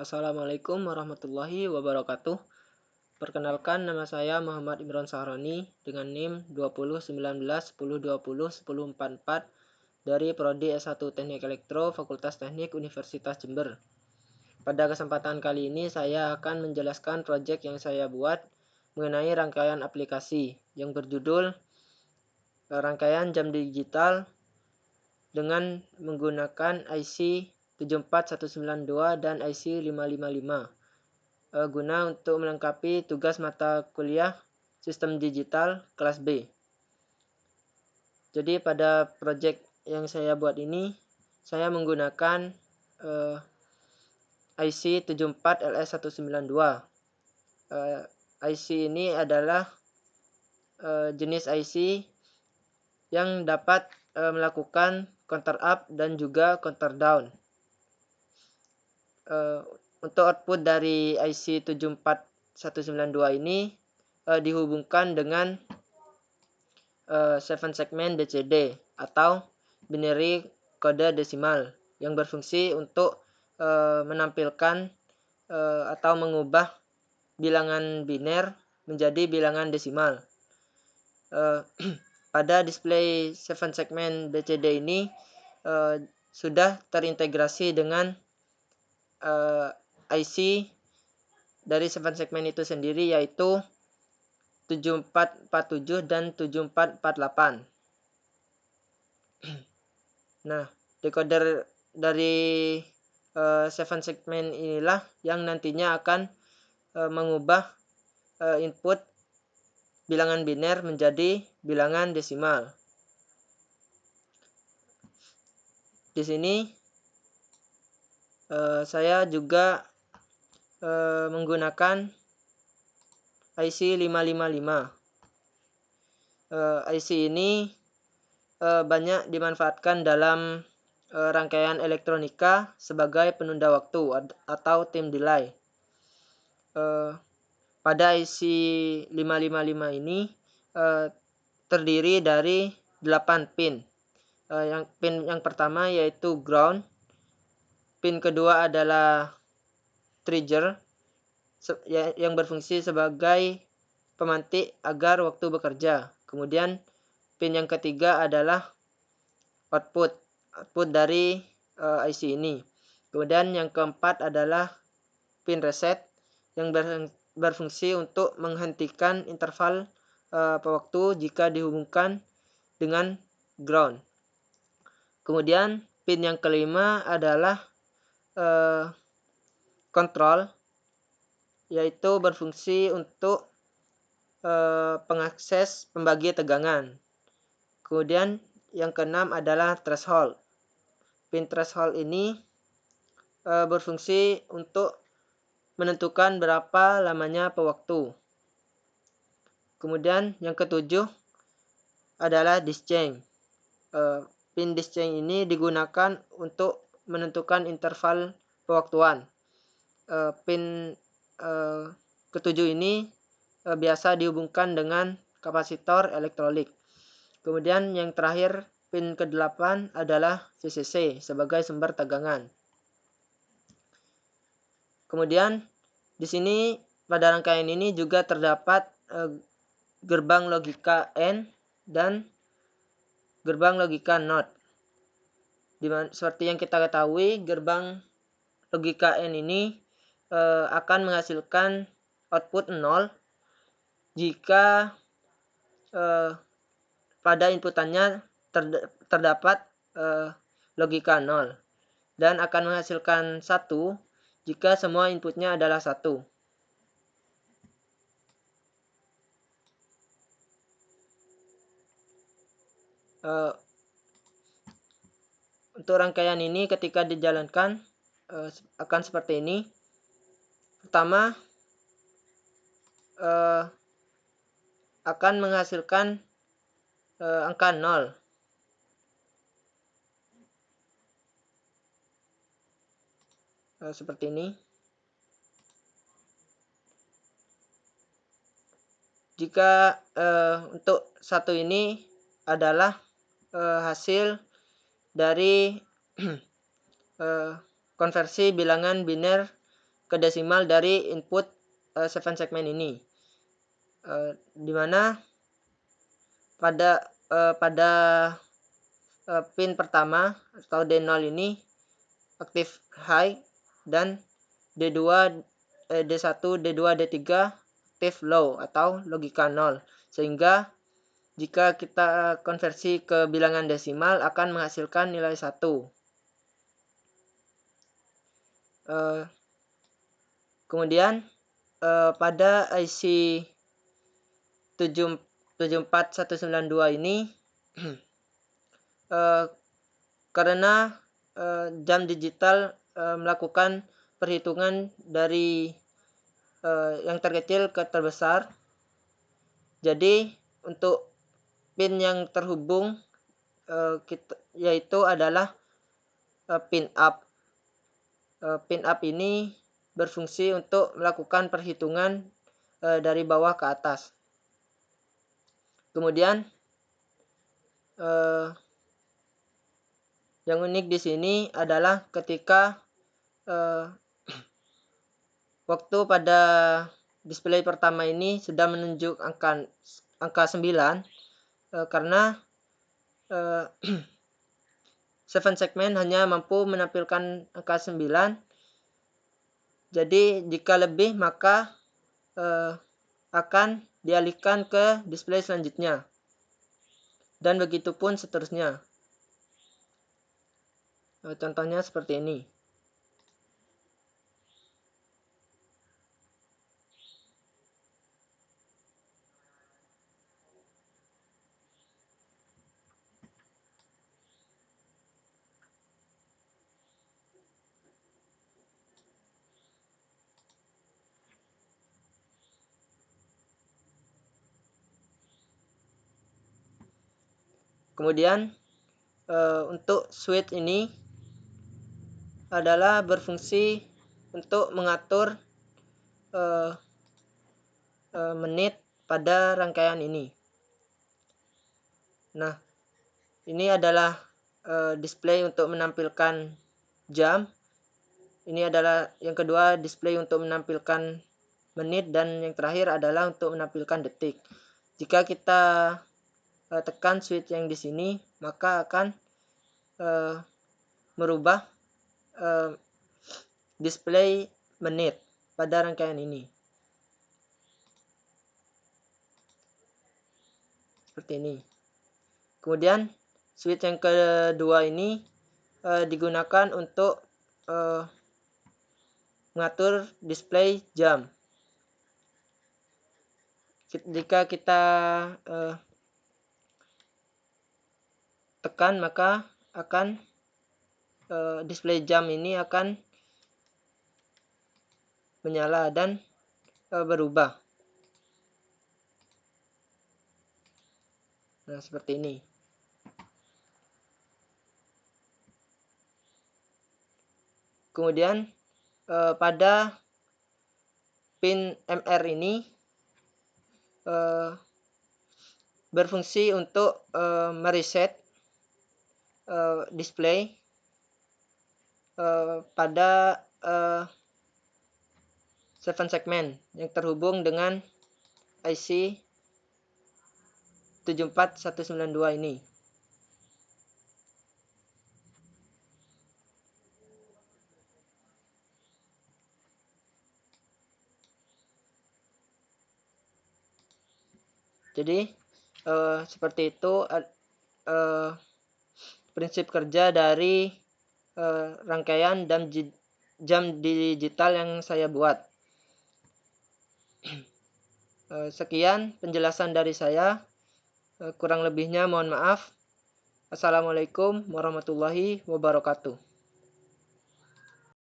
Assalamualaikum warahmatullahi wabarakatuh. Perkenalkan, nama saya Muhammad Imron Sahroni dengan NIM 201910201044 dari Prodi S1 Teknik Elektro Fakultas Teknik Universitas Jember. Pada kesempatan kali ini saya akan menjelaskan proyek yang saya buat mengenai rangkaian aplikasi yang berjudul rangkaian jam digital dengan menggunakan IC 74192 dan IC 555 guna untuk melengkapi tugas mata kuliah Sistem Digital kelas B. Jadi pada proyek yang saya buat ini saya menggunakan IC 74LS192. IC ini adalah jenis IC yang dapat melakukan counter up dan juga counter down. Untuk output dari IC 74192 ini dihubungkan dengan 7 segmen BCD atau binary kode desimal yang berfungsi untuk menampilkan atau mengubah bilangan biner menjadi bilangan desimal. Pada display 7 segmen BCD ini sudah terintegrasi dengan IC dari 7 segmen itu sendiri, yaitu 7447 dan 7448. Nah, decoder dari 7 segmen inilah yang nantinya akan mengubah input bilangan biner menjadi bilangan desimal. Di sini saya juga menggunakan IC 555. IC ini banyak dimanfaatkan dalam rangkaian elektronika sebagai penunda waktu atau time delay. Pada IC 555 ini terdiri dari 8 pin. Pin yang pertama yaitu ground. Pin kedua adalah trigger yang berfungsi sebagai pemantik agar waktu bekerja. Kemudian pin yang ketiga adalah output dari IC ini. Kemudian yang keempat adalah pin reset yang berfungsi untuk menghentikan interval waktu jika dihubungkan dengan ground. Kemudian pin yang kelima adalah kontrol, yaitu berfungsi untuk pengakses pembagi tegangan. Kemudian yang keenam adalah threshold. Pin threshold ini berfungsi untuk menentukan berapa lamanya pewaktu. Kemudian yang ketujuh adalah discharge. Pin discharge ini digunakan untuk menentukan interval pewaktuan. Pin ketujuh ini biasa dihubungkan dengan kapasitor elektrolit. Kemudian yang terakhir, pin ke-8 adalah VCC sebagai sumber tegangan. Kemudian di sini pada rangkaian ini juga terdapat gerbang logika AND dan gerbang logika NOT. Seperti yang kita ketahui, gerbang logika AND ini akan menghasilkan output 0 jika pada inputannya terdapat logika 0 dan akan menghasilkan 1 jika semua inputnya adalah 1. Untuk rangkaian ini ketika dijalankan akan seperti ini. Pertama, akan menghasilkan angka 0. Seperti ini. Jika untuk 1 ini adalah hasil dari konversi bilangan biner ke desimal dari input 7 segmen ini, dimana pada pin pertama atau D0 ini aktif high dan D2, D1, D2, D3 aktif low atau logika 0, sehingga jika kita konversi ke bilangan desimal akan menghasilkan nilai 1. Kemudian pada IC 74192 ini karena jam digital melakukan perhitungan dari yang terkecil ke terbesar, jadi untuk pin yang terhubung yaitu adalah pin up. Pin up ini berfungsi untuk melakukan perhitungan dari bawah ke atas. Kemudian yang unik di sini adalah ketika waktu pada display pertama ini sudah menunjuk angka 9, karena 7 segmen hanya mampu menampilkan angka 9. Jadi jika lebih maka akan dialihkan ke display selanjutnya. Dan begitu pun seterusnya. Contohnya seperti ini. Kemudian untuk switch ini adalah berfungsi untuk mengatur menit pada rangkaian ini. Nah, ini adalah display untuk menampilkan jam. Ini adalah yang kedua, display untuk menampilkan menit, dan yang terakhir adalah untuk menampilkan detik. Jika kita tekan switch yang di sini, maka akan merubah display menit pada rangkaian ini. Seperti ini. Kemudian switch yang kedua ini digunakan untuk mengatur display jam. Jika kita tekan, maka akan display jam ini akan menyala dan berubah. Nah, seperti ini. Kemudian pada pin MR ini berfungsi untuk mereset display pada 7 segmen yang terhubung dengan IC 74192 ini. Jadi seperti itu prinsip kerja dari rangkaian jam digital yang saya buat. Sekian penjelasan dari saya. Kurang lebihnya mohon maaf. Assalamualaikum warahmatullahi wabarakatuh.